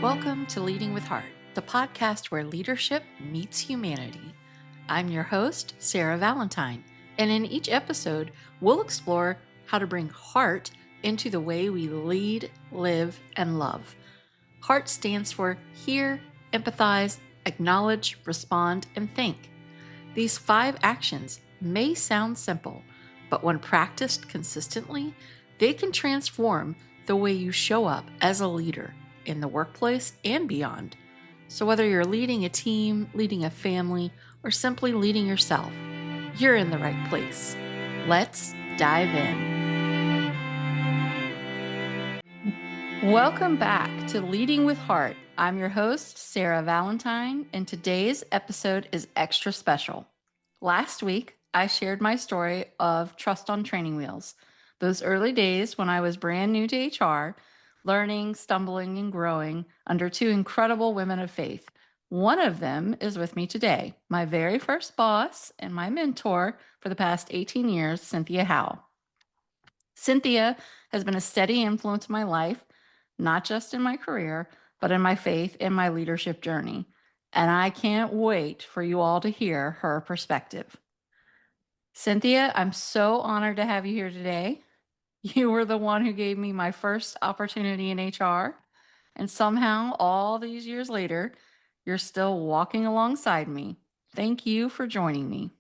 Welcome to Leading with Heart, the podcast where leadership meets humanity. I'm your host, Sara Valentine, and in each episode, we'll explore how to bring heart into the way we lead, live, and love. HEART stands for hear, empathize, acknowledge, respond, and think. These 5 actions may sound simple, but when practiced consistently, they can transform the way you show up as a leader in the workplace and beyond. So whether you're leading a team, leading a family, or simply leading yourself, you're in the right place. Let's dive in. Welcome back to Leading with Heart. I'm your host, Sara Valentine, and today's episode is extra special. Last week, I shared my story of trust on training wheels. Those early days when I was brand new to HR, learning, stumbling, and growing under 2 incredible women of faith. One of them is with me today, my very first boss and my mentor for the past 18 years, Cynthia Howell. Cynthia has been a steady influence in my life, not just in my career, but in my faith and my leadership journey. And I can't wait for you all to hear her perspective. Cynthia, I'm so honored to have you here today. You were the one who gave me my first opportunity in HR. And somehow, all these years later, you're still walking alongside me. Thank you for joining me.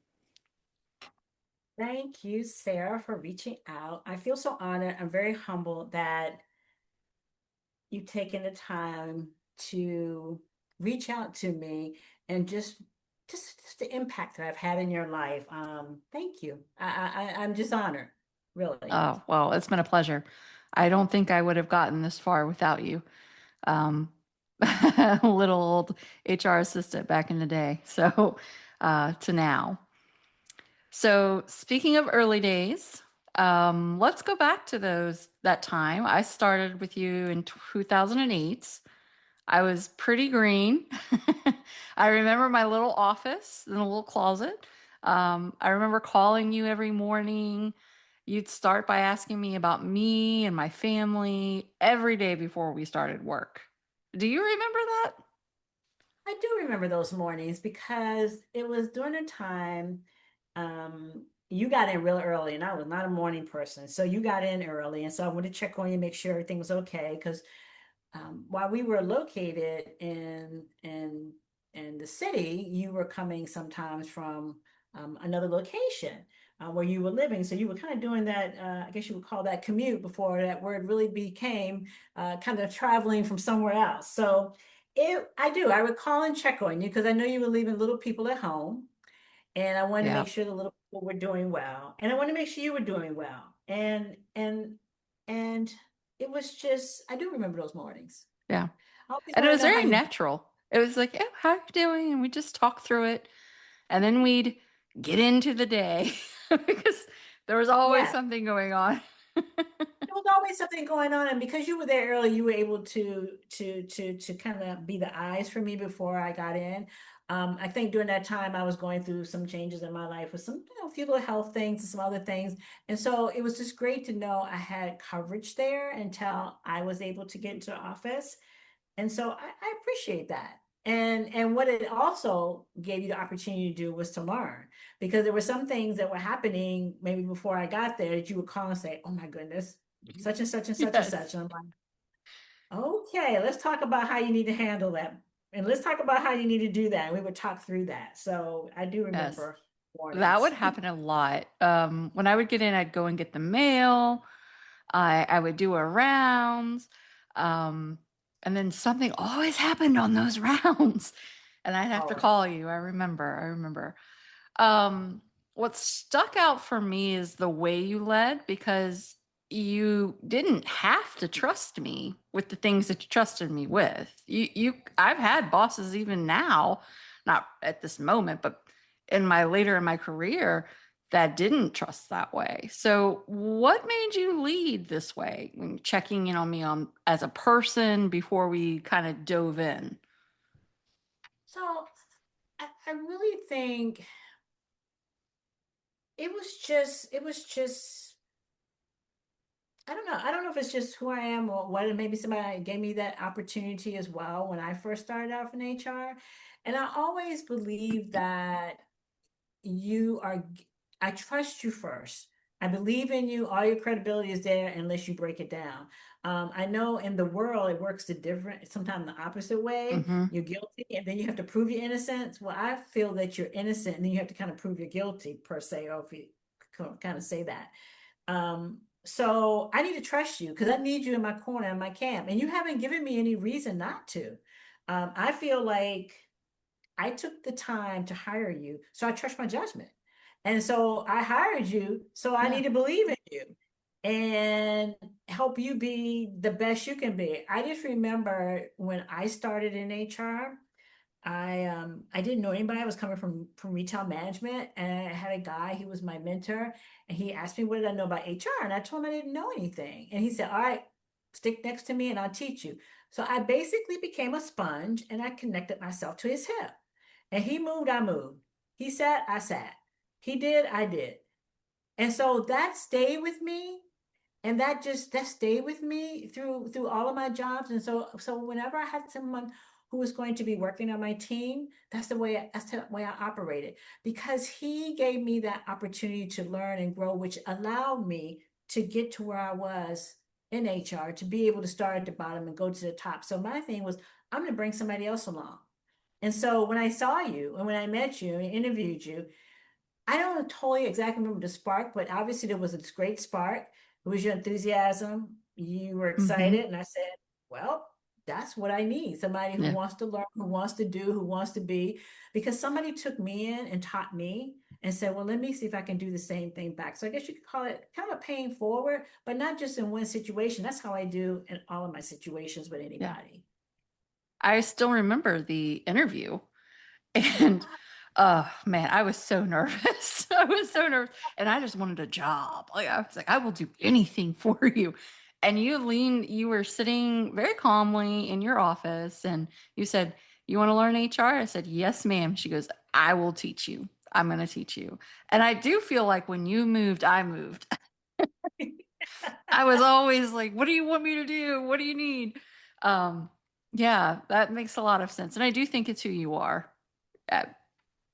Thank you, Sara, for reaching out. I feel so honored. I'm very humbled that you've taken the time to reach out to me and just the impact that I've had in your life. Thank you. I'm just honored, really. Oh, well, it's been a pleasure. I don't think I would have gotten this far without you. Um, little old HR assistant back in the day. So to now. So speaking of early days, let's go back to that time. I started with you in 2008. I was pretty green. I remember my little office in a little closet. I remember calling you every morning. You'd start by asking me about me and my family every day before we started work. Do you remember that? I do remember those mornings because it was during a time you got in real early, and I was not a morning person. So you got in early, and so I wanted to check on you, make sure everything was okay. Because while we were located in the city, you were coming sometimes from another location where you were living. So you were kind of doing that. I guess you would call that commute before that word really became kind of traveling from somewhere else. So I would call and check on you because I know you were leaving little people at home, and I wanted to Yeah, make sure the little people were doing well, and I wanted to make sure you were doing well, and it was just I do remember those mornings. yeah. I always And it want to was know how very you. natural. It was like, oh, how are you doing? And we just talk through it. And then we'd get into the day because there was always Yeah, something going on. there was always something going on, and because you were there early, you were able to kind of be the eyes for me before I got in. I think during that time I was going through some changes in my life with some, a few little health things and some other things, and so it was just great to know I had coverage there until I was able to get into the office. And so I appreciate that. And what it also gave you the opportunity to do was to learn, because there were some things that were happening maybe before I got there that you would call and say, "Oh my goodness, such and such and such and such." Yes. And I'm like, "Okay, let's talk about how you need to handle that, and let's talk about how you need to do that." And we would talk through that. So I do Yes. remember That warnings. would happen a lot. When I would get in, I'd go and get the mail. I would do a rounds. Um, and then something always happened on those rounds. And I'd have to Oh, call you. I remember. Um, what stuck out for me is the way you led because you didn't have to trust me with the things that you trusted me with. I've had bosses even now, not at this moment, but later in my career that didn't trust that way. So, what made you lead this way? When checking in on me as a person before we kind of dove in. so I really think it was just I don't know. I don't know if it's just who I am or what. And maybe somebody gave me that opportunity as well when I first started off in HR. And I always believe that you are, I trust you first. I believe in you. All your credibility is there unless you break it down. I know in the world it works the different, sometimes the opposite way. Mm-hmm. You're guilty and then you have to prove your innocence. Well, I feel that you're innocent and then you have to kind of prove you're guilty per se, or if you kind of say that. So I need to trust you because I need you in my corner in my camp, and you haven't given me any reason not to. I feel like I took the time to hire you, so I trust my judgment. And so I hired you, so I Yeah. need to believe in you and help you be the best you can be. I just remember when I started in HR, I didn't know anybody. I was coming from retail management, and I had a guy. He was my mentor, and he asked me what did I know about HR, and I told him I didn't know anything. And he said, "All right, stick next to me, and I'll teach you." So I basically became a sponge, and I connected myself to his hip. And he moved, I moved. He sat, I sat. He did, I did. And so that stayed with me, and that stayed with me through all of my jobs. And so whenever I had someone who was going to be working on my team, that's the way I operated, because he gave me that opportunity to learn and grow, which allowed me to get to where I was in HR, to be able to start at the bottom and go to the top. So my thing was, I'm going to bring somebody else along. And so when I saw you and when I met you and interviewed you, I don't totally exactly remember the spark, but obviously there was a great spark. It was your enthusiasm. You were Mm-hmm. excited. And I said, well, that's what I need. Somebody who Yeah. wants to learn, who wants to do, who wants to be. Because somebody took me in and taught me and said, well, let me see if I can do the same thing back. So I guess you could call it kind of paying forward, but not just in one situation. That's how I do in all of my situations with Yeah. anybody. I still remember the interview. And oh man, I was so nervous. I was so nervous. And I just wanted a job. Like I was like, I will do anything for you. And you were sitting very calmly in your office and you said, "You want to learn HR?" I said, "Yes, ma'am." She goes, "I will teach you. I'm going to teach you." And I do feel like when you moved, I moved. I was always like, "What do you want me to do? What do you need?" Um, yeah, that makes a lot of sense. And I do think it's who you are. Uh,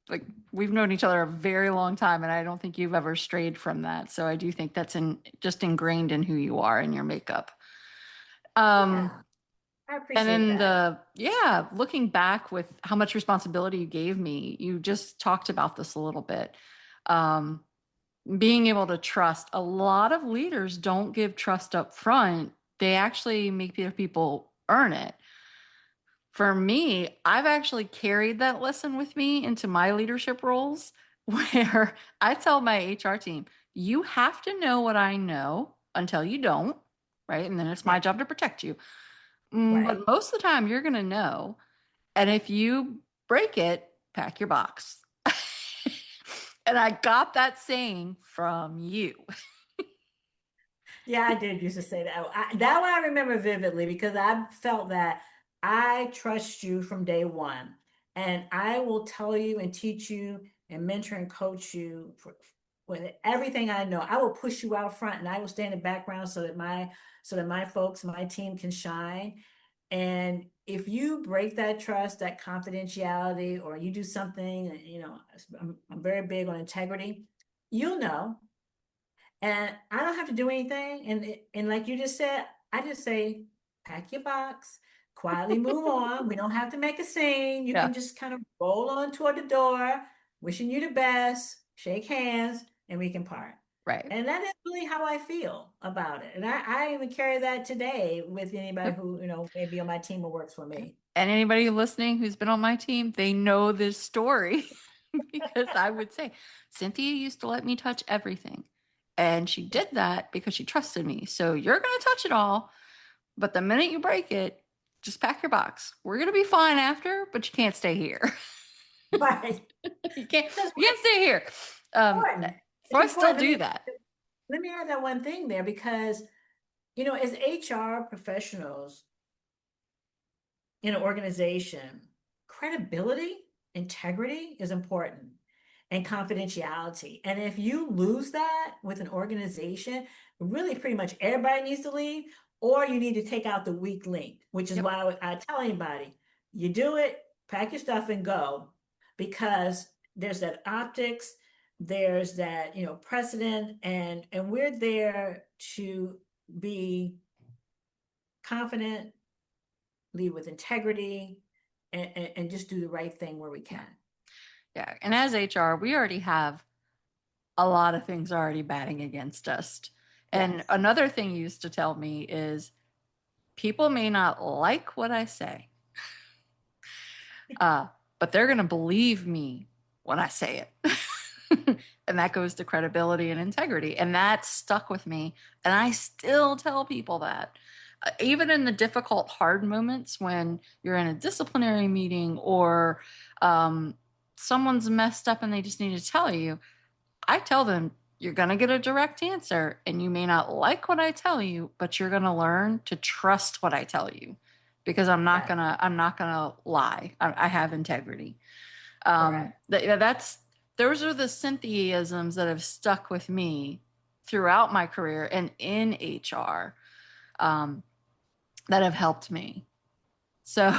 like we've known each other a very long time and I don't think you've ever strayed from that. So I do think that's just ingrained in who you are and your makeup. Um Yeah, I and appreciate then that. looking back with how much responsibility you gave me, you just talked about this a little bit. Um Being able to trust. A lot of leaders don't give trust up front. They actually make their people earn it. For me, I've actually carried that lesson with me into my leadership roles where I tell my HR team, you have to know what I know until you don't, right? And then it's my Right, job to protect you. right. But most of the time, you're going to know. And if you break it, pack your box. And I got that saying from you. Yeah, I did used to say that. That one I remember vividly because I felt that I trust you from day one, and I will tell you and teach you and mentor and coach you with everything I know. I will push you out front, and I will stay in the background so that my folks, my team can shine. And if you break that trust, that confidentiality, or you do something, I'm very big on integrity. You'll know, and I don't have to do anything. And like you just said, I just say, pack your box, quietly move on. We don't have to make a scene. You Yeah, can just kind of roll on toward the door, wishing you the best, shake hands, and we can part. right. And that is really how I feel about it. And I even carry that today with anybody Yep. who, may be on my team or works for me. And anybody listening who's been on my team, they know this story because I would say, Cynthia used to let me touch everything. And she Yeah. did that because she trusted me. So you're going to touch it all. But the minute you break it, just pack your box. We're going to be fine after, but you can't stay here. Right. you can't, Because you can't stay here. it's Um, important. so It's I still important. do that. Let me add that one thing there because as HR professionals in an organization, credibility, integrity is important. and confidentiality. And if you lose that with an organization, really pretty much everybody needs to leave, or you need to take out the weak link, which is Yep. why I tell anybody, you do it, pack your stuff and go, because there's that optics, there's that, precedent, and we're there to be confident, lead with integrity, and just do the right thing where we Yeah. can. Yeah. And as HR, we already have a lot of things already batting against us. And Yes. another thing you used to tell me is people may not like what I say, uh, but they're going to believe me when I say it. And that goes to credibility and integrity. And that stuck with me. And I still tell people that. Even in the difficult, hard moments when you're in a disciplinary meeting or um, someone's messed up and they just need to tell you, I tell them, you're going to get a direct answer and you may not like what I tell you, but you're going to learn to trust what I tell you because Yes. I'm not going to lie. I have integrity. Correct. Those are the Cynthiaisms that have stuck with me throughout my career and in HR, um, that have helped me. So,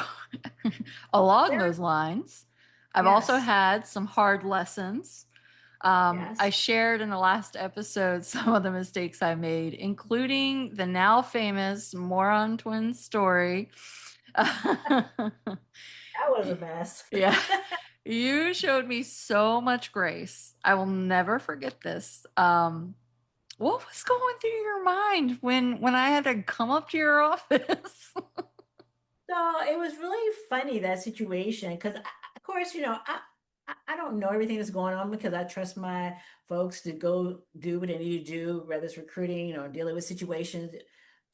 along Very, those lines, I've also yes. had some hard lessons. I Yes. shared in the last episode some of the mistakes I made, including the now famous moron twins story. That was a mess. Yeah. You showed me so much grace. I will never forget this. What was going through your mind when I had to come up to your office? So it was really funny, that situation, because of course, I don't know everything that's going on, because I trust my folks to go do what they need to do, whether it's recruiting or dealing with situations.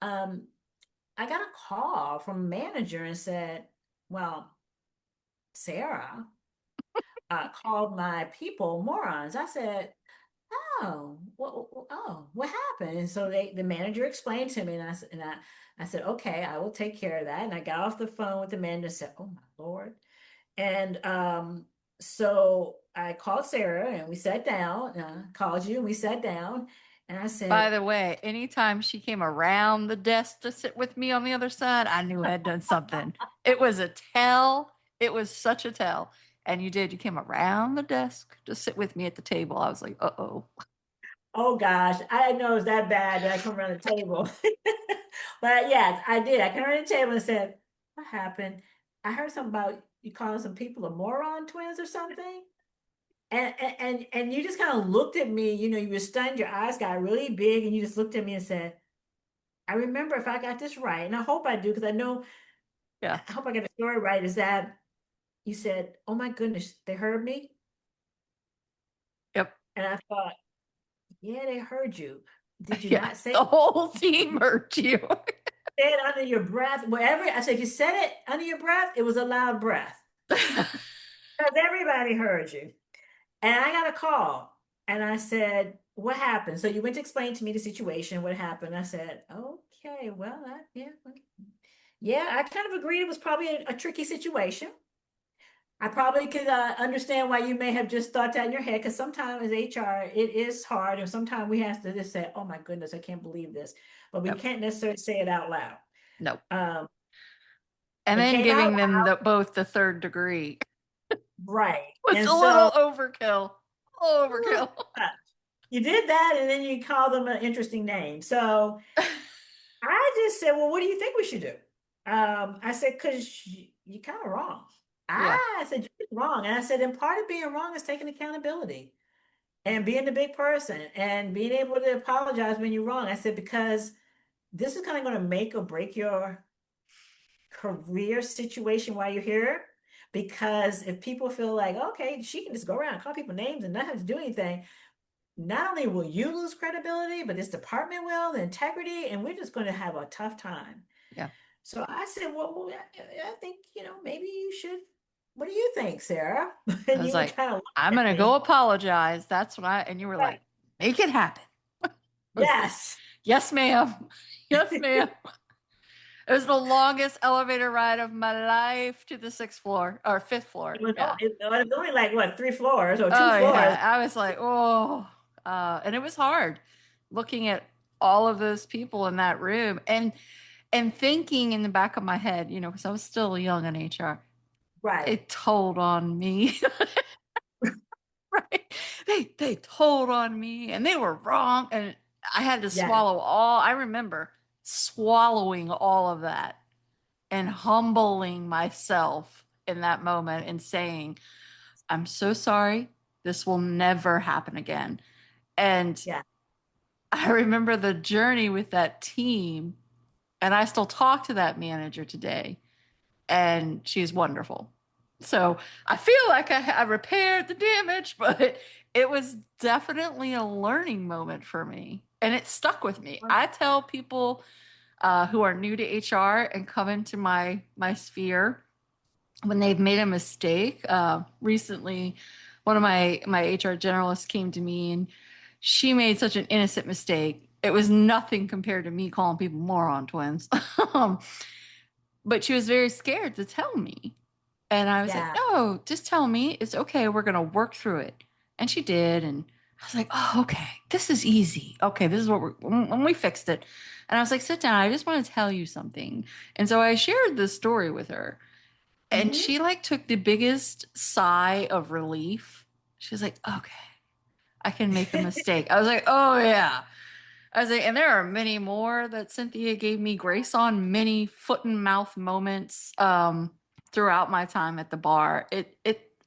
Um, I got a call from a manager and said, "Well, Sarah called my people morons." I said, "Oh, what happened?" And so the manager explained to me, I said, "Okay, I will take care of that." And I got off the phone with the manager and said, "Oh my Lord." And so I called Sarah and we sat down. Called you and we sat down, and I By said, the way, anytime she came around the desk to sit with me on the other side, I knew I had done something. It was a tell. It was such a tell. And you did. You came around the desk to sit with me at the table. I was like, uh oh. "Oh gosh, I didn't know it was that bad that I come around the table." But yes, I did. I came around the table and said, "What happened? I heard something about you calling some people a moron twins or something." And you just kind of looked at me, you were stunned, your eyes got really big, and you just looked at me and said, "I remember, if I got this right, and I hope I do, because Yeah. I hope I get the story right, is that you said, 'Oh my goodness, they heard me.'" Yep. And I thought, "Yeah, they heard you. Did you Yeah. not say The whole team hurt you. it under your breath? Wherever I said, if you said it under your breath, it was a loud breath, because everybody heard you." And I got a call and I said, "What happened?" So you went to explain to me the situation, what happened. I said, "Okay, well, yeah, okay." Yeah, I kind of agreed it was probably a tricky situation. I probably could understand why you may have just thought that in your head, because sometimes as HR, it is hard. And sometimes we have to just say, "Oh my goodness, I can't believe this." But we Yep. can't necessarily say it out loud. Nope. Um, And it then came out giving them both the third degree right. was And a little so overkill. Overkill. you did that, and then you call them an interesting name. So I just said, "Well, what do you think we should do?" I said, "Because you're kind of wrong." Yeah. I said, "You're wrong." And I said, "And part of being wrong is taking accountability and being the big person and being able to apologize when you're wrong." I said, "Because this is kind of going to make or break your career situation while you're here. Because if people feel like, okay, she can just go around and call people names and not have to do anything, not only will you lose credibility, but this department will, the integrity, and we're just going to have a tough time." Yeah. So I said, "Well, I think, maybe you should. What do you think, Sarah?" I And was you were like, kind of I'm looking going at to go me. apologize. That's what and you were Right. like, make it happen. I was like, Yes. yes, ma'am. Yes, ma'am. It was the longest elevator ride of my life to the sixth floor or fifth floor. Yeah. It was only like what, 3 floors or two Oh floors. yeah. I was like, oh, and it was hard looking at all of those people in that room and thinking in the back of my head, because I was still young in HR, Right. it told on me. Right? They told on me and they were wrong. And I had to Yeah. swallow all, I remember swallowing all of that and humbling myself in that moment and saying, I'm so sorry. This will never happen again. And Yeah. I remember the journey with that team. And I still talk to that manager today, and she's wonderful. So I feel like I repaired the damage, but it was definitely a learning moment for me. And it stuck with me. I tell people who are new to HR and come into my sphere when they've made a mistake. Recently, one of my HR generalists came to me and she made such an innocent mistake. It was nothing compared to me calling people moron twins. um, but she was very scared to tell me. And I was like, Yeah. no, just tell me. It's okay. We're going to work through it. And she did. And I was like, oh, okay. This is easy. Okay. This is what when we fixed it. And I was like, sit down. I just want to tell you something. And so I shared this story with her. And Hmm. she like took the biggest sigh of relief. She was like, okay, I can make a mistake. I was like, oh, yeah. I was like, and there are many more that Cynthia gave me grace on, many foot and mouth moments throughout my time at the bar.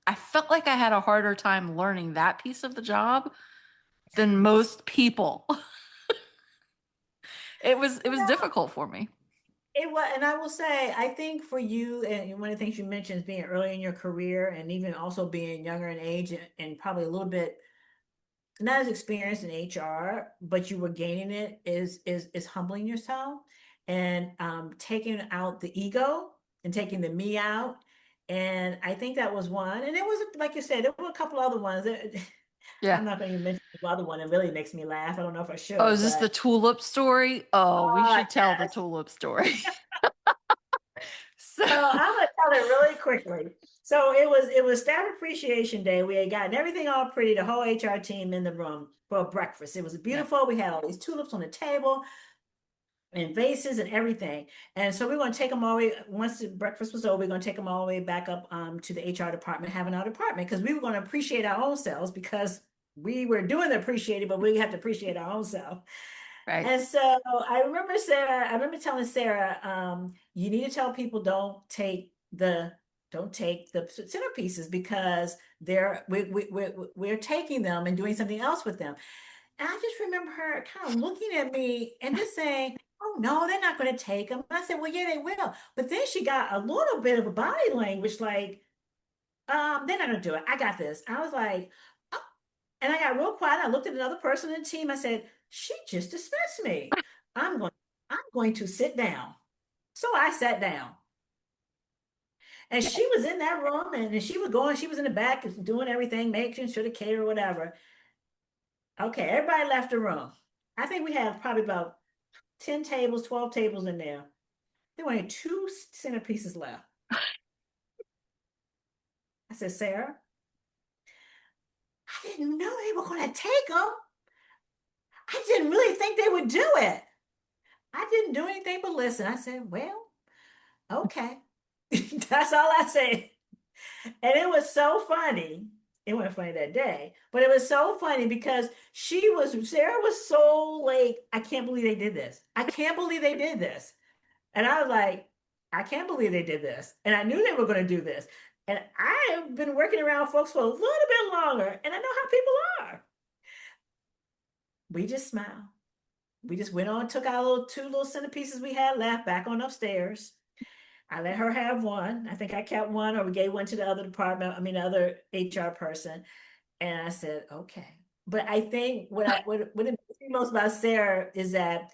I felt like I had a harder time learning that piece of the job than most people. It was difficult for me. It was, and I will say, I think for you, and one of the things you mentioned is being early in your career and even also being younger in age and probably a little bit not as experienced in HR, but you were gaining it is humbling yourself and taking out the ego and taking the me out. And I think that was one. And it was like you said, there were a couple other ones that Yeah. I'm not going to even mention the other one. It really makes me laugh. I don't know if I Oh, should, is this the but tulip story? Oh, we oh should tell the yes. tulip story. So, So I'm gonna tell it really quickly. So it was Staff Appreciation Day. We had gotten everything all pretty, the whole HR team in the room for breakfast. It was yeah, beautiful. We had all these tulips on the table and vases and everything. And so we're going to take them all the way, once the breakfast was over, we're going to take them all the way back up to the HR department, having our department, because we were going to appreciate our own selves because we were doing the appreciating, but we have to appreciate our own self. right. And so I remember telling Sara, you need to tell people don't take the centerpieces because we're taking them and doing something else with them. And I just remember her kind of looking at me and just saying, "Oh no, they're not going to take them." And I said, "Well, yeah, they will." But then she got a little bit of a body language, like, they're not going to do it. I got this." I was like, "Oh." And I got real quiet. I looked at another person in the team. I said, "She just dismissed me. I'm going, I'm going to sit down." So I sat down. And Yeah. she was in that room and she was going, she was in the back doing everything, making sure the cater or whatever. Okay, everybody left the room. I think we have probably about 10 tables, 12 tables in there. There were only two centerpieces left. I said, "Sara, I didn't know they were going to take them. I didn't really think they would do it. I didn't do anything but listen." I said, "Well, okay." That's all I said. And it was so funny. It wasn't funny that day, but it was so funny because Sara was so like, "I can't believe they did this. I can't believe they did this." And I was like, "I can't believe they did this." And I knew they were going to do this. And I have been working around folks for a little bit longer, and I know how people are. We just smiled. We just went on, took our two little centerpieces we had left back on upstairs. I let her have one. I think I kept one, or we gave one to the other department, I mean, the other HR person. And I said, "Okay." But I think what it makes me most about Sara is that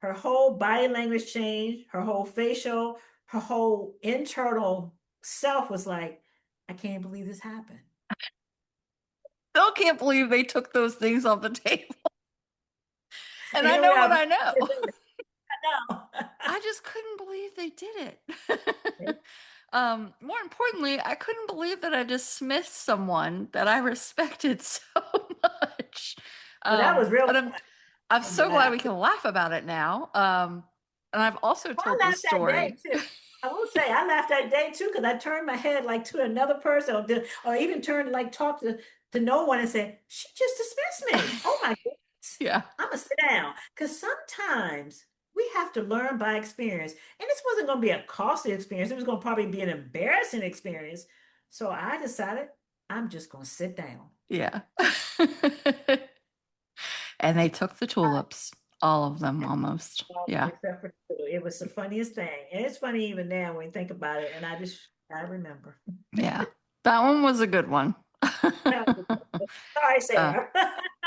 her whole body language changed, her whole facial, her whole internal self was like, "I can't believe this happened." Still can't believe they took those things off the table. And And I here we know what are. I know. I know. I just couldn't believe they did Okay. it. More importantly, I couldn't believe that I dismissed someone that I respected so much. Well, that was real And I'm fun to so glad laugh. we can laugh about it now. And I've also I told this laughed that day story. too. I will say I laughed that day too because I turned my head like to another person, or even turned like talk to no one and said, "She just dismissed me." Oh my goodness, Yeah, I'm gonna sit down because sometimes we have to learn by experience, and this wasn't gonna be a costly experience. It was gonna probably be an embarrassing experience. So I decided I'm just gonna sit down. yeah. And they took the tulips, all of them almost. Yeah, Except for two. It was the funniest thing, and it's funny even now when you think about it. And I remember. yeah. That one was a good one. Sorry, uh, Sarah.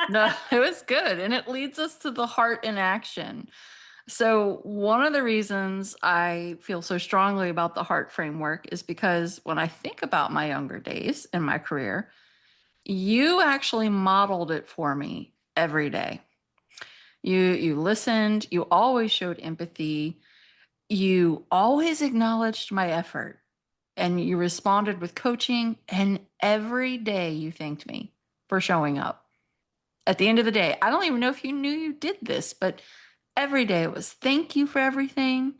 no, it was good. And it leads us to the heart in action. So, one of the reasons I feel so strongly about the heart framework is because when I think about my younger days in my career, you actually modeled it for me every day. You listened, you always showed empathy, you always acknowledged my effort, and you responded with coaching, and every day you thanked me for showing up. At the end of the day, I don't even know if you knew you did this, but every day it was thank you for everything.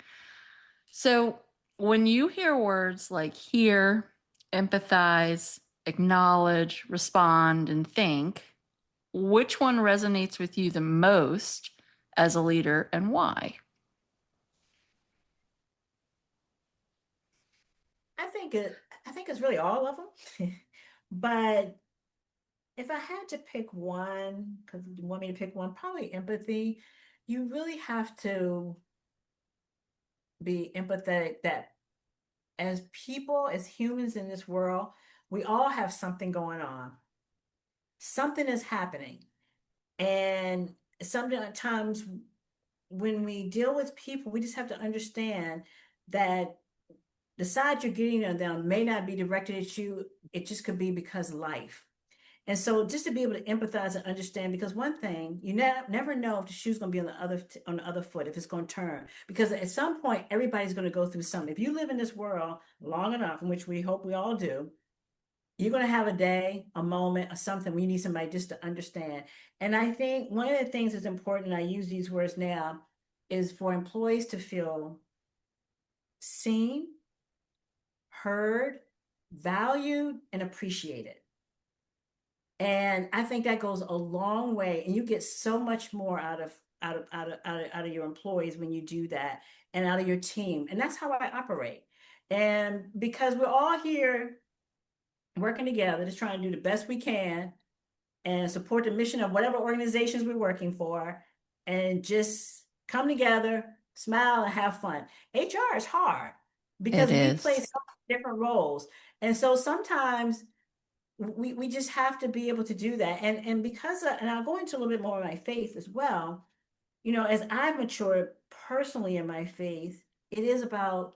So when you hear words like hear, empathize, acknowledge, respond, and think, which one resonates with you the most as a leader and why? I think it's really all of them. But if I had to pick one, because you want me to pick one, probably empathy. You really have to be empathetic that as people, as humans in this world, we all have something going on. Something is happening. And sometimes when we deal with people, we just have to understand that the side you're getting on them may not be directed at you. It just could be because of life. And so just to be able to empathize and understand, because one thing you never know if the shoe's going to be on the other foot, if it's going to turn, because at some point everybody's going to go through something. If you live in this world long enough, in which we hope we all do, you're going to have a day, a moment, or something where you need somebody just to understand. And I think one of the things that's important, and I use these words now, is for employees to feel seen, heard, valued, and appreciated. And I think that goes a long way. And you get so much more out of your employees when you do that and out of your team. And that's how I operate. And because we're all here working together, just trying to do the best we can and support the mission of whatever organizations we're working for, and just come together, smile, and have fun. HR is hard It because we play is. so many different roles. And so sometimes we just have to be able to do that. And and I'll go into a little bit more of my faith as well. As I've matured personally in my faith, it is about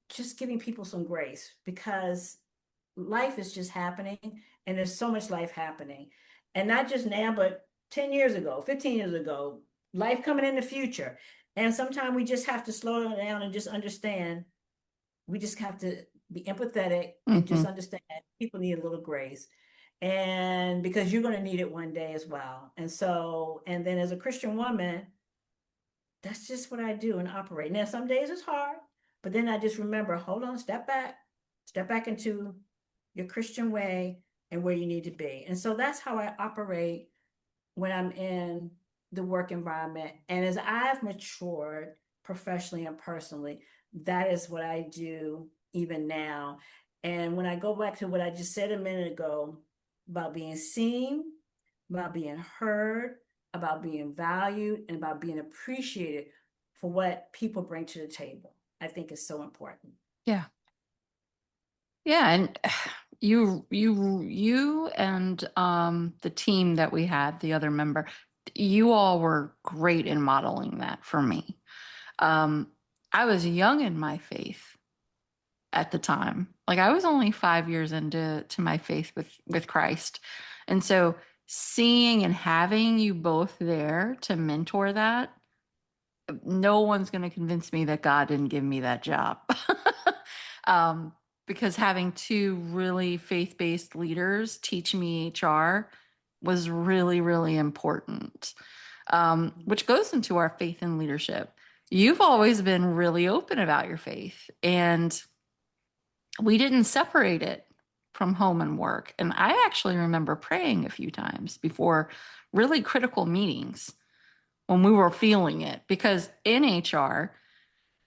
just giving people some grace because life is just happening, and there's so much life happening. And not just now, but 10 years ago, 15 years ago, life coming in the future. And sometimes we just have to slow down and just understand. We just have to be empathetic and just Hmm. understand people need a little grace. And because you're going to need it one day as well. And so, and then as a Christian woman, that's just what I do and operate. Now, some days it's hard, but then I just remember, hold on, step back into your Christian way and where you need to be. And so that's how I operate when I'm in the work environment. And as I've matured professionally and personally, that is what I do even now. And when I go back to what I just said a minute ago about being seen, about being heard, about being valued, and about being appreciated for what people bring to the table, I think is so important. Yeah. Yeah, and you and the team that we had, the other member, you all were great in modeling that for me. Um, I was young in my faith at the time. Like I was only 5 years into my faith with Christ. And so seeing and having you both there to mentor that no one's going to convince me that God didn't give me that job. um, because having two really faith-based leaders teach me HR was really, really important. Which goes into our faith and leadership. You've always been really open about your faith, and we didn't separate it from home and work. And I actually remember praying a few times before really critical meetings when we were feeling it, because in HR,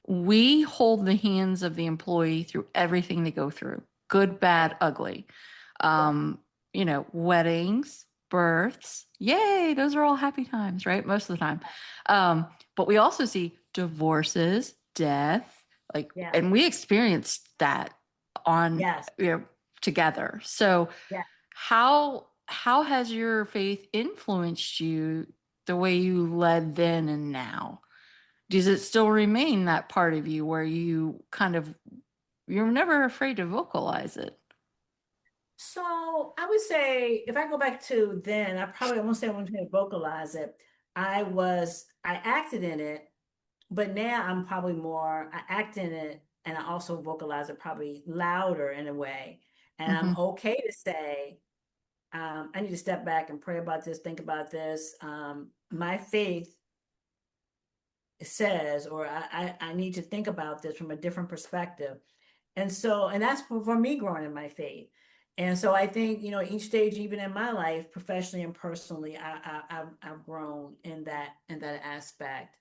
we hold the hands of the employee through everything they go through, good, Right. bad, ugly. Sure. Weddings, births, yay, those are all happy times, right? Most of the time. Um, but we also see divorces, death, like, Yeah. and we experienced that on, Yes. you know, together. So Yeah. how has your faith influenced you the way you led then and now? Does it still remain that part of you where you kind of you're never afraid to vocalize it? So I would say if I go back to then, I won't say I wanted to vocalize it. I acted in it, but now I'm probably more, I act in it and I also vocalize it probably louder in a way. And I'm Mm-hmm. okay to say, I need to step back and pray about this, think about this. My faith says, or I need to think about this from a different perspective. And that's for me growing in my faith. And so I think, each stage, even in my life, professionally and personally, I've grown in that aspect.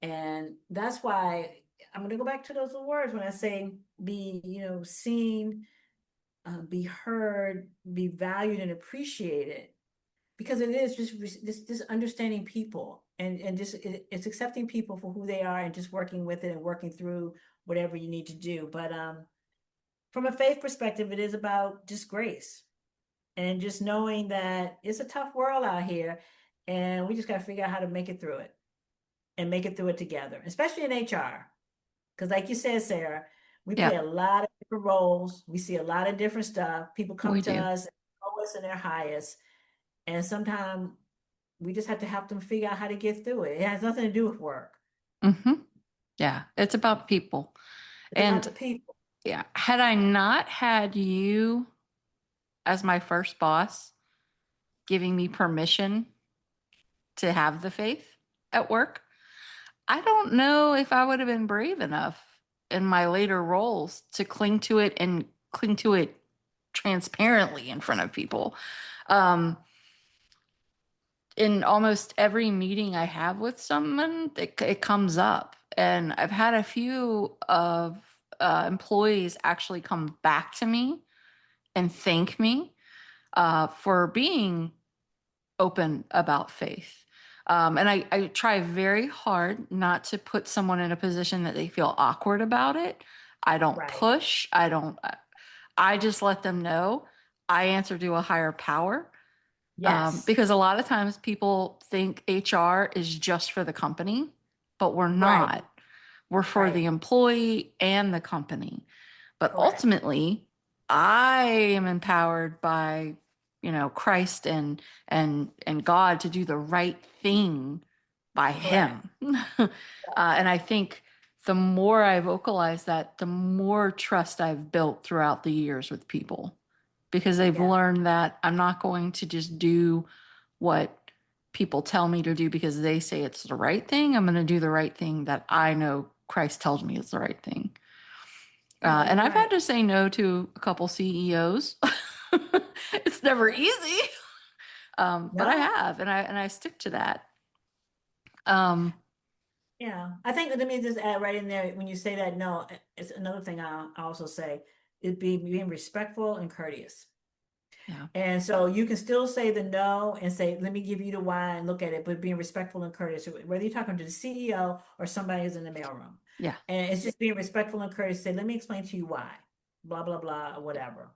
And that's why I'm going to go back to those words when I say be, seen, be heard, be valued and appreciated, because it is just understanding people and just it's accepting people for who they are and just working with it and working through whatever you need to do. But from a faith perspective, it is about just grace and just knowing that it's a tough world out here, and we just got to figure out how to make it through it and make it through it together, especially in HR. Because, like you said, Sarah, we play Yeah, a lot of different roles. We see a lot of different stuff. People come we to do. us, lowest and their highest, and sometimes we just have to help them figure out how to get through it. It has nothing to do with work. Mm-hmm. Yeah, it's about people. It's about And the people. yeah, had I not had you as my first boss giving me permission to have the faith at work, I don't know if I would have been brave enough in my later roles to cling to it and cling to it transparently in front of people. Um, in almost every meeting I have with someone, it comes up. And I've had a few of employees actually come back to me and thank me for being open about faith. And I try very hard not to put someone in a position that they feel awkward about it. I don't Right. push. I just let them know I answer to a higher power. Yes. Because a lot of times people think HR is just for the company, but we're Right. not. We're for Right. the employee and the company. But Correct. ultimately, I am empowered by, Christ and God to do the right thing by Correct. Him. And I think the more I vocalize that, the more trust I've built throughout the years with people because they've Yeah. learned that I'm not going to just do what people tell me to do because they say it's the right thing. I'm going to do the right thing that I know Christ tells me is the right thing. No, And you're I've had right. to say no to a couple CEOs. It's never easy, but I No. have, and I stick to that. Um, Yeah. I think let me just add right in there when you say that, no, it's another thing I also say is being respectful and courteous. yeah, And so you can still say the no and say, let me give you the why and look at it, but being respectful and courteous, whether you're talking to the CEO or somebody who's in the mailroom. yeah, And it's just being respectful and courteous. Say, let me explain to you why, blah, blah, blah, or whatever.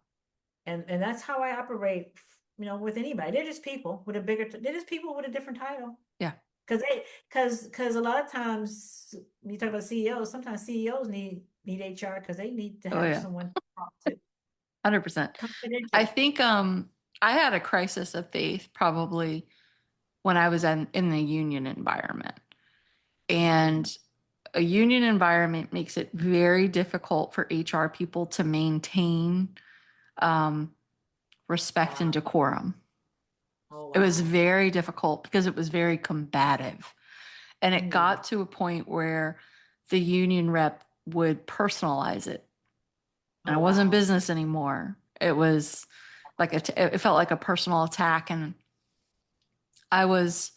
And that's how I operate, with anybody. They're just people with a different title. yeah. Because a lot of times when you talk about CEOs, sometimes CEOs need HR because they need to Oh have yeah, someone to talk to. 100%. I Confidential. think I had a crisis of faith probably when I was in the union environment. And a union environment makes it very difficult for HR people to maintain um, respect and Wow. decorum. Oh, It was wow. very difficult because it was very combative. And it Mm. got to a point where the union rep would personalize it. And Oh, it wasn't wow. business anymore. It was like it felt like a personal attack. And I was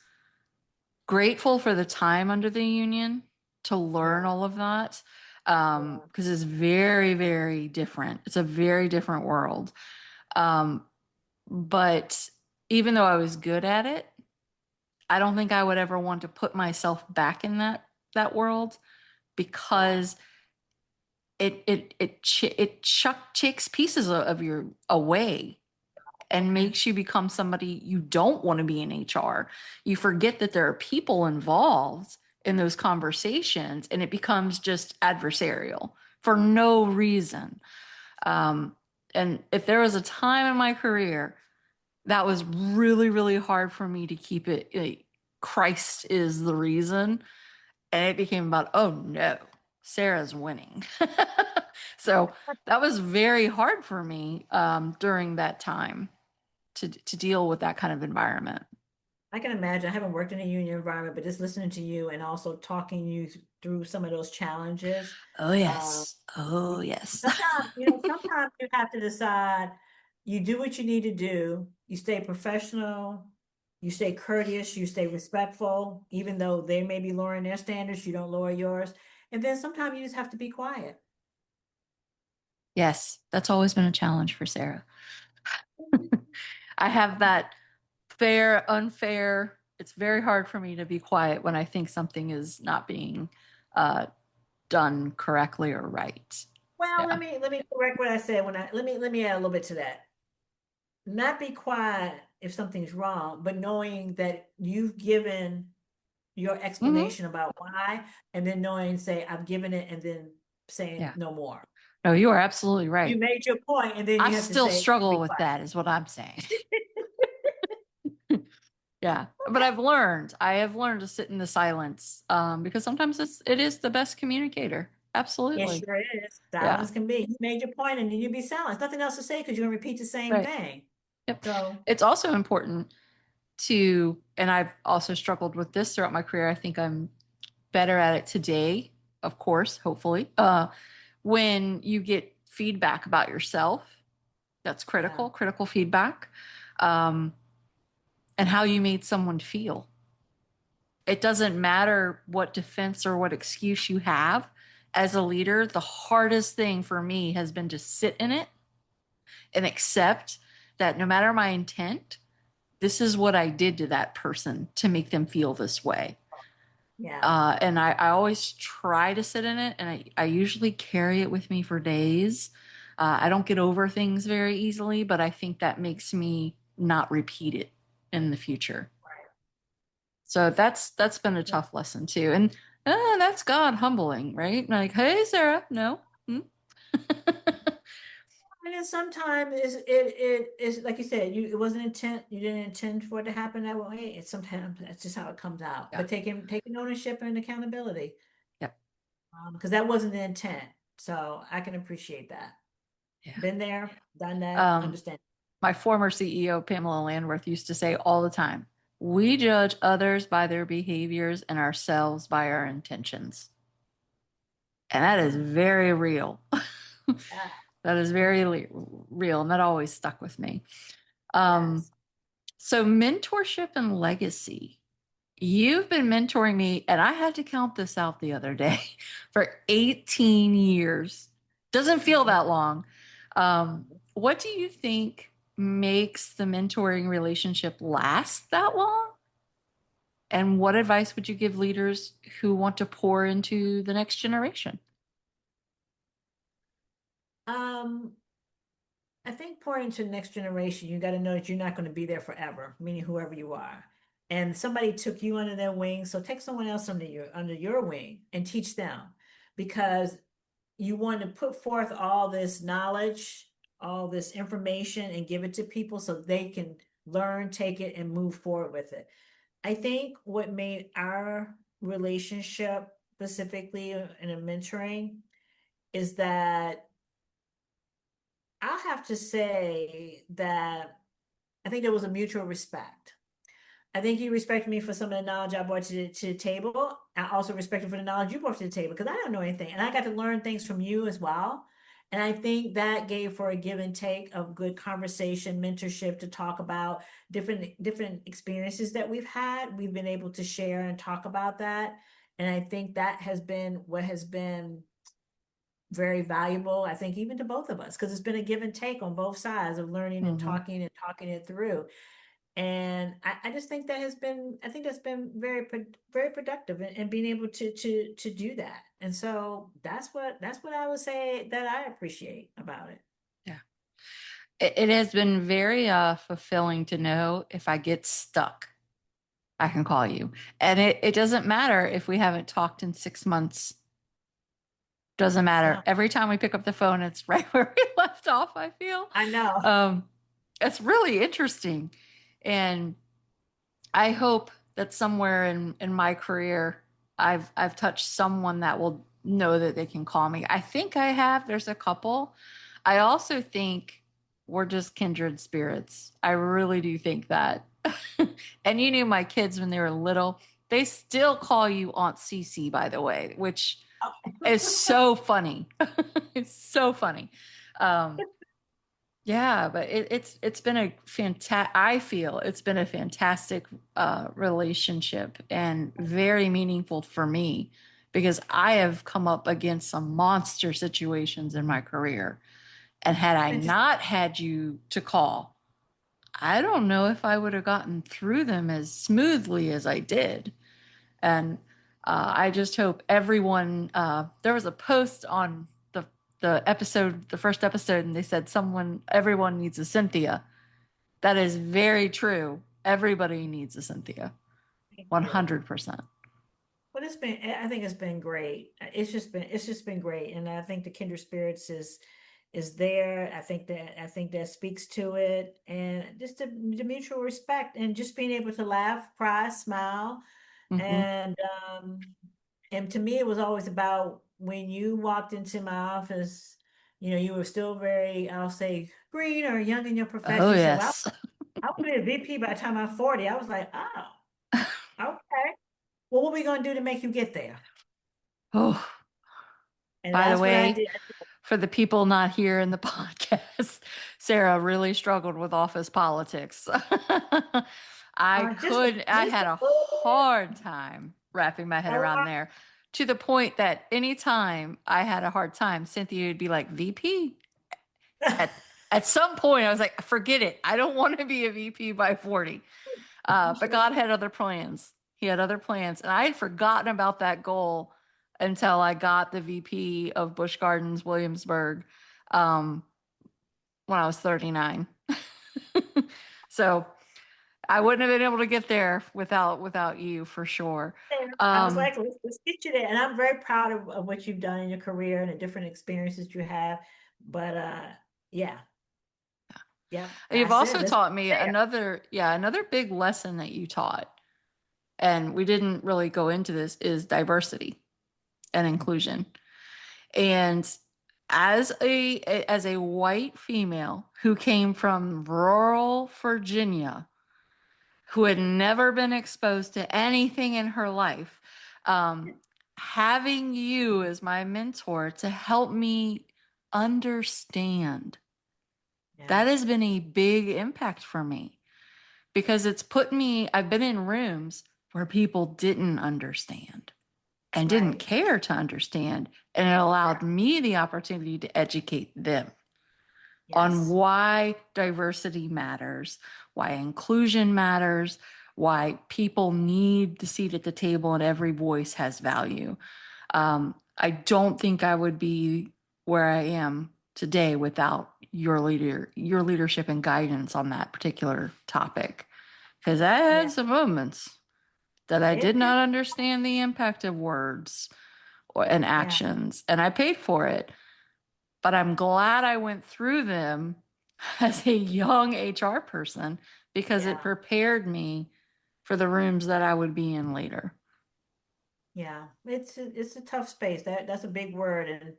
grateful for the time under the union to learn Yeah. all of that Yeah. because it's very, very different. It's a very different world. Um, but even though I was good at it, I don't think I would ever want to put myself back in that world Yeah. because it takes pieces of you away and Okay. makes you become somebody you don't want to be in HR. You forget that there are people involved in those conversations and it becomes just adversarial for no reason. Um, and if there was a time in my career that was really, really hard for me to keep it, like, Christ is the reason. And it became about, oh no, Sarah's winning. So that was very hard for me during that time to deal with that kind of environment. I can imagine. I haven't worked in a union environment, but just listening to you and also talking you through some of those challenges. Oh Uh, yes. Oh yes. sometimes you have to decide you do what you need to do, you stay professional, you stay courteous, you stay respectful, even though they may be lowering their standards, you don't lower yours. And then sometimes you just have to be quiet. Yes, that's always been a challenge for Sarah. I have that fair, unfair. It's very hard for me to be quiet when I think something is not being uh, done correctly or right. Well, Yeah. let me correct what I said when I let me add a little bit to that. Not be quiet if something's wrong, but knowing that you've given your Hmm. explanation about why, and then knowing, say, I've given it, and then saying Yeah. no more. No, you are absolutely You right. made your point, and then I you have to still say, struggle be with quiet. that, is what I'm saying. Yeah, but I have learned to sit in the silence because sometimes it is the best communicator. It Absolutely. sure is. Yeah. Silence can be. You made your point, and then you be silent. Nothing else to say because you're gonna repeat the same Right. thing. Yep. So, It's also important to, and I've also struggled with this throughout my career. I think I'm better at it today, of course, hopefully. When you get feedback about yourself, that's yeah, critical feedback, um, and how you made someone feel. It doesn't matter what defense or what excuse you have. As a leader, the hardest thing for me has been to sit in it and accept that no matter my intent, this is what I did to that person to make them feel this way. yeah, And I always try to sit in it, and I usually carry it with me for days. I don't get over things very easily, but I think that makes me not repeat it in the future. So that's been a right. tough lesson too. And that's God humbling, right? Like, hey, Sarah, no. Hmm? And then sometimes it is like you said, you it wasn't intent, you didn't intend for it to happen that way. It's sometimes that's just how it comes out. Yeah. But taking ownership and accountability, Yeah. because that wasn't the intent. So I can appreciate that. Yeah. Been there, done that, Um, understand. my former CEO, Pamela Landworth, used to say all the time, we judge others by their behaviors and ourselves by our intentions. And that is Yeah. very real. Yeah. That is very real. And that always stuck with me. Um, Yes. so, mentorship and legacy. You've been mentoring me, and I had to count this out the other day for 18 years. Doesn't feel Mhm. that long. What do you think makes the mentoring relationship last that long? And what advice would you give leaders who want to pour into the next generation? Um, I think pouring to the next generation, you got to know that you're not going to be there forever, meaning whoever you are. And somebody took you under their wing, so take someone else under your wing and teach them, because you want to put forth all this knowledge, all this information, and give it to people so they can learn, take it, and move forward with it. I think what made our relationship specifically in a mentoring is that I'll have to say that I think there was a mutual respect. I think you respected me for some of the knowledge I brought to the table. I also respect you for the knowledge you brought to the table because I don't know anything. And I got to learn things from you as well. And I think that gave for a give and take of good conversation, mentorship to talk about different experiences that we've had. We've been able to share and talk about that. And I think that has been what has been very valuable, I think, even to both of us, because it's been a give and take on both sides of learning Hmm. and talking it through. And I just think that has been, I think that's been very productive and being able to do that. And so that's what I would say that I appreciate about it. Yeah. It has been very fulfilling to know if I get stuck, I can call you. And it doesn't matter if we haven't talked in 6 months. Doesn't matter. No, Every time we pick up the phone, it's right where we left off, I feel. I know. Um, it's really interesting. And I hope that somewhere in my career, I've touched someone that will know that they can call me. I think I have. There's a couple. I also think we're just kindred spirits. I really do think that. And you knew my kids when they were little. They still call you Aunt Cece, by the way, which is so funny. It's so funny. Um, yeah, but it's been a fantastic. I feel it's been a fantastic relationship and very meaningful for me because I have come up against some monster situations in my career, and had I And just not had you to call, I don't know if I would have gotten through them as smoothly as I did. And I just hope everyone. There was a post on the episode, the first episode, and they said everyone needs a Cynthia. That is very true. Everybody needs a Cynthia. thank you. 100%. But it's been, I think it's been great. It's just been great. And I think the kindred spirits is there. I think that speaks to it, and just the mutual respect and just being able to laugh, cry, smile, Hmm. and to me it was always about when you walked into my office, you know, you were still very, I'll say, green or young in your Oh profession. You said, "Well, yes. I will be a VP by the time I'm 40." I was like, "Oh, okay. Well, what are we gonna do to make you get there?" Oh, And by the that's what I way, did. for the people not here in the podcast, Sarah really struggled with office politics. I Just had a a little bit. hard time wrapping my head A around lot. there to the point that anytime I had a hard time, Cynthia would be like, VP. At, at some point, I was like, forget it. I don't want to be a VP by 40. But God had other plans. He had other plans. And I had forgotten about that goal until I got the VP of Busch Gardens, Williamsburg, um, when I was 39. So I wouldn't have been able to get there without you for sure. There. I was Um, like, let's get you there. And I'm very proud of what you've done in your career and the different experiences you have. But yeah, yeah, I you've said, also let's taught me get there. another big lesson that you taught, and we didn't really go into this, is diversity and inclusion. And as a white female who came from rural Virginia, who had never been exposed to anything in her life, um, having you as my mentor to help me understand, that has Yes, been a big impact for me because I've been in rooms where people didn't understand and didn't right, care to understand. And it allowed right. me the opportunity to educate them on Yes, why diversity matters, why inclusion matters, why people need the seat at the table and every voice has value. I don't think I would be where I am today without your leadership and guidance on that particular topic. Because I yeah, had some moments that I did it can, not understand the impact of words and yeah, actions, and I paid for it. But I'm glad I went through them as a young HR person because it yeah. prepared me for the rooms that I would be in later. Yeah, it's a tough space. That's a big word, and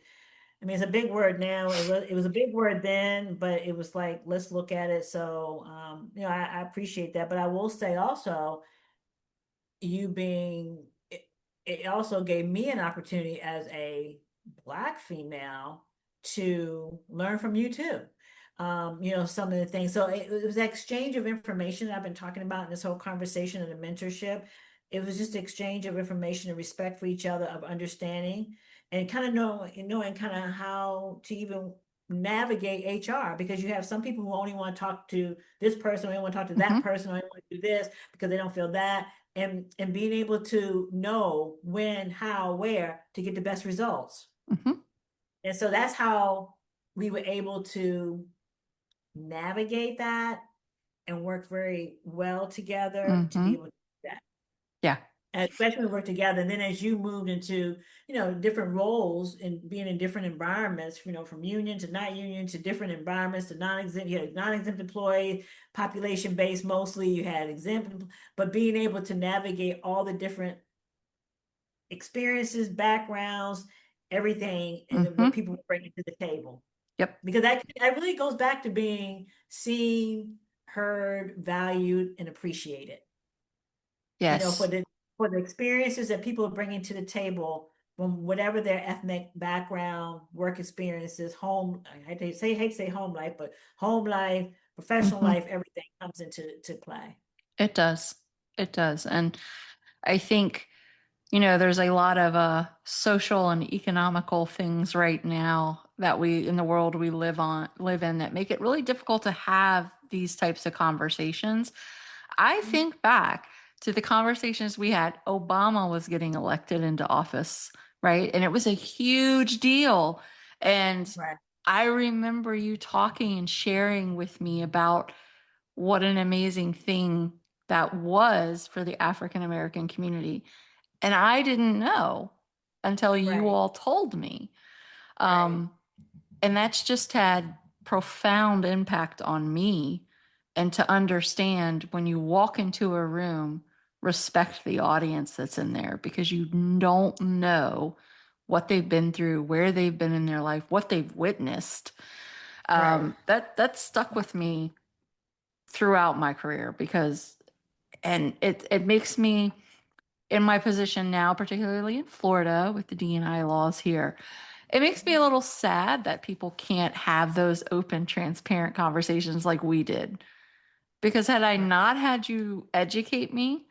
I mean it's a big word now. It was a big word then, but it was like let's look at it. So I appreciate that, but I will say also you being it also gave me an opportunity as a Black female to learn from you too. Some of the things. So it was exchange of information that I've been talking about in this whole conversation and the mentorship. It was just exchange of information and respect for each other, of understanding, and kind of knowing kind of how to even navigate HR, because you have some people who only want to talk to this person, only want to talk to that Mm-hmm. person, only want to do this because they don't feel that, and being able to know when, how, where to get the best results. Mm-hmm. And so that's how we were able to navigate that and work very well together to be Mm-hmm. able to do that. Yeah. And especially when we work together. And then as you moved into, different roles and being in different environments, from union to not union to different environments to non-exempt, you had non-exempt employee, population based mostly, you had exempt, but being able to navigate all the different experiences, backgrounds, everything, and what Mm-hmm. people were bringing to the table. Yep. Because that really goes back to being seen, heard, valued, and appreciated. For Yes. the experiences that people are bringing to the table from whatever their ethnic background, work experiences, home. I hate to say home life, but home life, professional Mm-hmm. life, everything comes into to play. It does. It does. And I think, there's a lot of social and economical things right now that we in the world we live in that make it really difficult to have these types of conversations. I Mhm. think back to the conversations we had. Obama was getting elected into office, right? And it was a huge deal. And Right, I remember you talking and sharing with me about what an amazing thing that was for the African American community. And I didn't know until you right, all told me. right, Um, and that's just had profound impact on me. And to understand when you walk into a room, respect the audience that's in there because you don't know what they've been through, where they've been in their life, what they've witnessed. right. That stuck with me throughout my career because, and it makes me in my position now, particularly in Florida with the DNI laws here, it makes me a little sad that people can't have those open, transparent conversations like we did. Because had I Right, not had you educate me,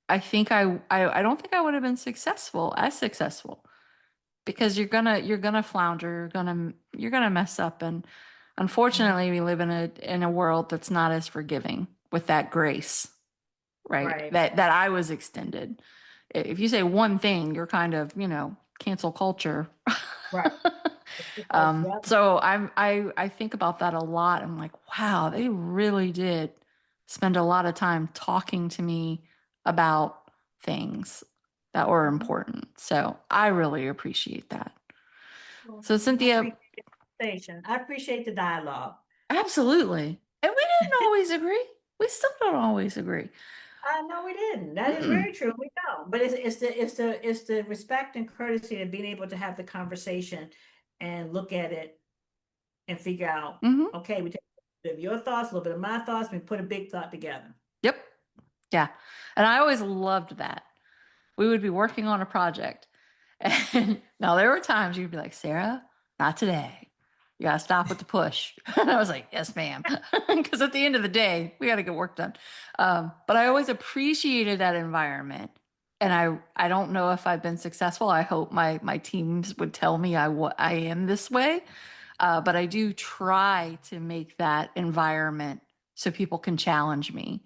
I think I don't think I would have been successful because you're gonna flounder, you're gonna mess up, and mhm, unfortunately, we live in a world that's not as forgiving with that grace, right? right, That I was extended. If you say one thing, you're kind of, cancel culture. right. Yep. So I think about that a lot. I'm like, wow, they really did spend a lot of time talking to me about things that were Mhm. important. So I really appreciate that. Well, So I Cynthia, appreciate the conversation. I appreciate the dialogue. absolutely. And we didn't always agree. We still don't always agree. No, we didn't. That is Mm-mm. very true. We don't. But it's the respect and courtesy of being able to have the conversation and look at it and figure out, Mm-hmm. okay, we take a bit of your thoughts, a little bit of my thoughts, we put a big thought together. Yep. Yeah. And I always loved that. We would be working on a project. And now there were times you'd be like, Sara, not today. You gotta stop with the push. And I was like, yes, ma'am. Because at the end of the day, we gotta get work done. But I always appreciated that environment. And I don't know if I've been successful. I hope my teams would tell me I am this way. But I do try to make that environment so people can challenge me.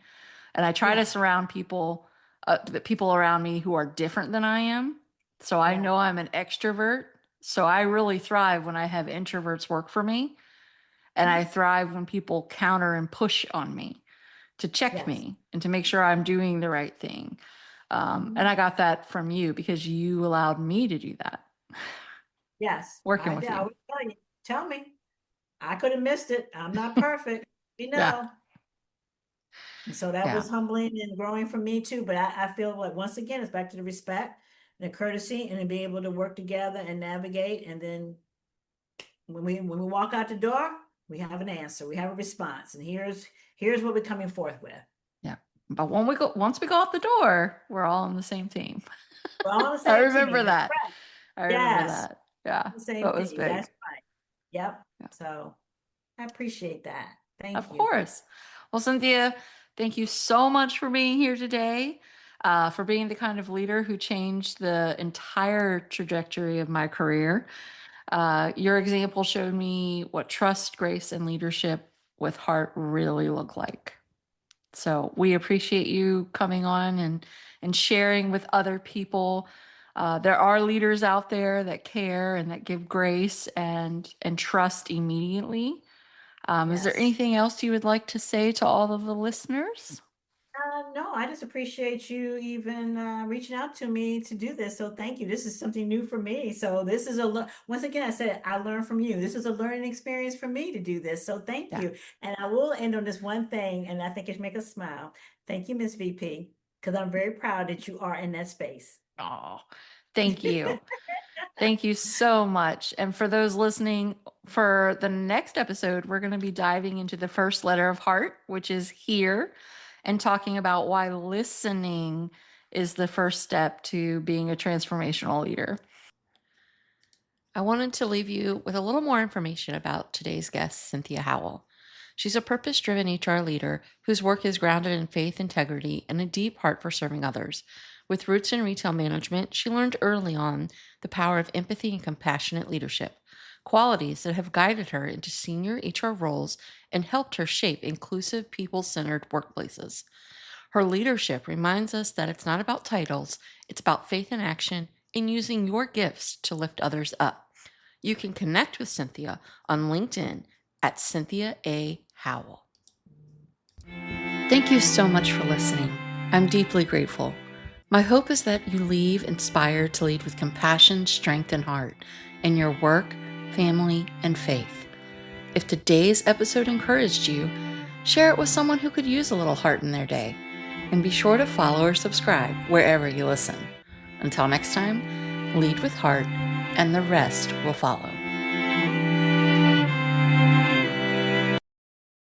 And I try to Yeah, surround the people around me who are different than I am. So I yeah, know I'm an extrovert. So I really thrive when I have introverts work for me. And mhm, I thrive when people counter and push on me to check yes, me and to make sure I'm doing the right thing. And mhm, I got that from you because you allowed me to do that yes. working with I you. always tell me, I could have missed it. I'm not perfect. You Yeah. know. And so that Yeah. was humbling and growing for me too. But I feel like once again, it's back to the respect. and a courtesy, and to be able to work together and navigate. And then when we walk out the door, we have an answer, we have a response, and here's what we're coming forth with. Yeah. But once we go out the door, we're all on the same team. We're all on the I same remember team. That's that. right. I remember Yes, that. Yeah. the same That was team. big. That's right. Yep. Yeah. So I appreciate that. Of Thank you. course. Well, Cynthia, thank you so much for being here today, for being the kind of leader who changed the entire trajectory of my career. Your example showed me what trust, grace, and leadership with heart really look like. So we appreciate you coming on and sharing with other people. There are leaders out there that care and that give grace and trust immediately. Is there Yes. anything else you would like to say to all of the listeners? No, I just appreciate you even reaching out to me to do this. So thank you. This is something new for me. So this is once again, I said I learned from you. This is a learning experience for me to do this. So thank Yeah. you. And I will end on this one thing, and I think it make us smile. Thank you, Miss VP, because I'm very proud that you are in that space. Oh, thank you. Thank you so much. And for those listening, for the next episode, we're going to be diving into the first letter of heart, which is here, and talking about why listening is the first step to being a transformational leader. I wanted to leave you with a little more information about today's guest, Cynthia Howell. She's a purpose driven HR leader whose work is grounded in faith, integrity, and a deep heart for serving others. With roots in retail management, she learned early on the power of empathy and compassionate leadership, qualities that have guided her into senior HR roles and helped her shape inclusive, people centered workplaces. Her leadership reminds us that it's not about titles, it's about faith in action and using your gifts to lift others up. You can connect with Cynthia on LinkedIn at Cynthia A. Howell. Thank you so much for listening. I'm deeply grateful. My hope is that you leave inspired to lead with compassion, strength, and heart in your work, family, and faith. If today's episode encouraged you, share it with someone who could use a little heart in their day. And be sure to follow or subscribe wherever you listen. Until next time, lead with heart, and the rest will follow.